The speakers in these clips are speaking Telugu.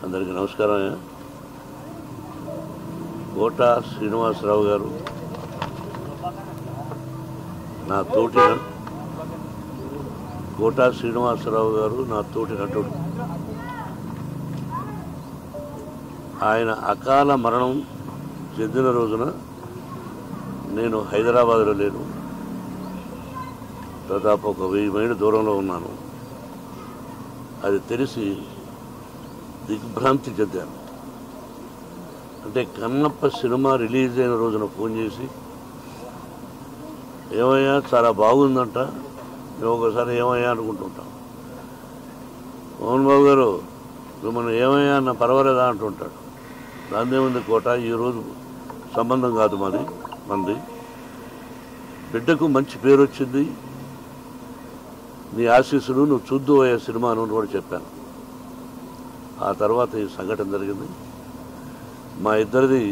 అందరికీ నమస్కారం. కోటా శ్రీనివాసరావు గారు నా తోటి నటుడు. ఆయన అకాల మరణం చెందిన రోజున నేను హైదరాబాద్లో లేను. దాదాపు ఒక 1000 మైళ్ళ దూరంలో ఉన్నాను. అది తెలిసి దిగ్భ్రాంతి చెందాను. అంటే కన్నప్ప సినిమా రిలీజ్ అయిన రోజున ఫోన్ చేసి, ఏమయ్యా చాలా బాగుందంట, మేము ఒకసారి ఏమయ్యా అనుకుంటుంటాం. మోహన్ బాబు గారు మిమ్మల్ని ఏమయ్యా అన్న పర్వాలేదా అంటుంటాడు. దాన్నేముంది కోట, ఈరోజు సంబంధం కాదు మంది బిడ్డకు మంచి పేరు వచ్చింది, నీ ఆశీస్సులు నువ్వు చూద్దు అయ్యే సినిమాను కూడా చెప్పాను. ఆ తర్వాత ఈ సంఘటన జరిగింది. మా ఇద్దరిది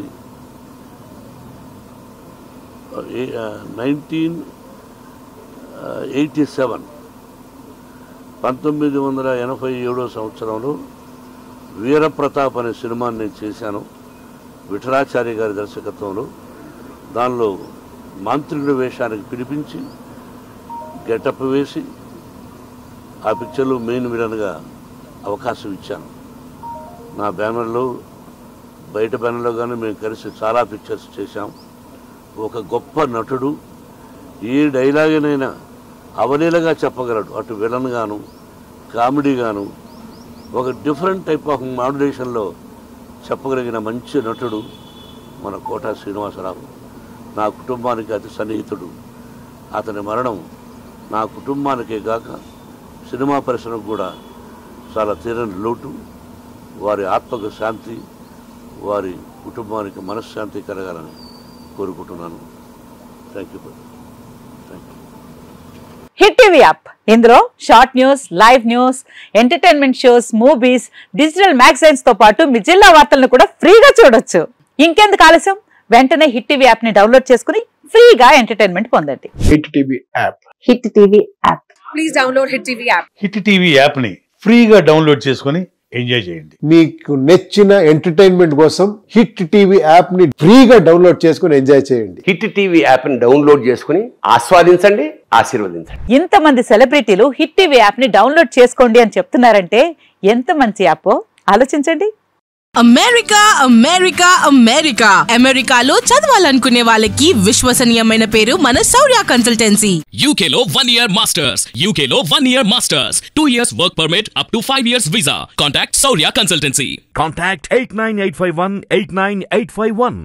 1987 సంవత్సరంలో వీరప్రతాప్ అనే సినిమాని నేను చేశాను, విఠలాచార్య గారి దర్శకత్వంలో. దానిలో మాంత్రికుడి వేషానికి పిలిపించి గెటప్ వేసి ఆ పిక్చర్లో మెయిన్ విలన్గా అవకాశం ఇచ్చాను. నా బ్యానర్లో, బయట బ్యానర్లో కానీ మేము కలిసి చాలా పిక్చర్స్ చేశాం. ఒక గొప్ప నటుడు, ఏ డైలాగునైనా అవలీలగా చెప్పగలడు. అటు విలన్ గాను, కామెడీ గాను, ఒక డిఫరెంట్ టైప్ ఆఫ్ మాడ్యులేషన్లో చెప్పగలిగిన మంచి నటుడు మన కోటా శ్రీనివాసరావు. నా కుటుంబానికి అతి సన్నిహితుడు. అతని మరణం నా కుటుంబానికే కాక సినిమా పరిశ్రమకు కూడా చాలా తీరని లోటు. వారి ఆత్మకు శాంతి, వారి కుటుంబానికి మనశ్శాంతి కలగాలని కోరుకుంటున్నాను. Thank you. Hit TV app, ఇందులో short news, live news, entertainment shows, movies, digital magazines తో పాటు మీ జిల్లా వార్తలను కూడా ఫ్రీగా చూడొచ్చు. ఇంకెందుకు ఆలస్యం, వెంటనే హిట్ టీవీ యాప్ ని డౌన్లోడ్ చేసుకుని ఫ్రీగా ఎంటర్టైన్మెంట్ పొందండి. Hit TV app. Hit TV app. Please download hit TV app. Hit TV app ని ఫ్రీగా డౌన్లోడ్ చేసుకుని ఎంజాయ్ చేయండి. మీకు నచ్చిన ఎంటర్టైన్మెంట్ కోసం హిట్ టీవీ యాప్ ని ఫ్రీగా డౌన్లోడ్ చేసుకుని ఎంజాయ్ చేయండి. హిట్ టీవీ యాప్ ని డౌన్లోడ్ చేసుకుని ఆస్వాదించండి, ఆశీర్వదించండి. ఇంతమంది సెలబ్రిటీలు హిట్ టీవీ యాప్ ని డౌన్లోడ్ చేసుకోండి అని చెప్తున్నారంటే ఎంత మంచి యాప్ ఆలోచించండి. అమెరికాలో చదవాలనుకునే వాళ్ళకి విశ్వసనీయమైన పేరు మన శౌర్య కన్సల్టెన్సీ. UK లో 1 year masters, 2 years work permit up to 5 years visa. Contact Saurya Consultancy. Contact 89851.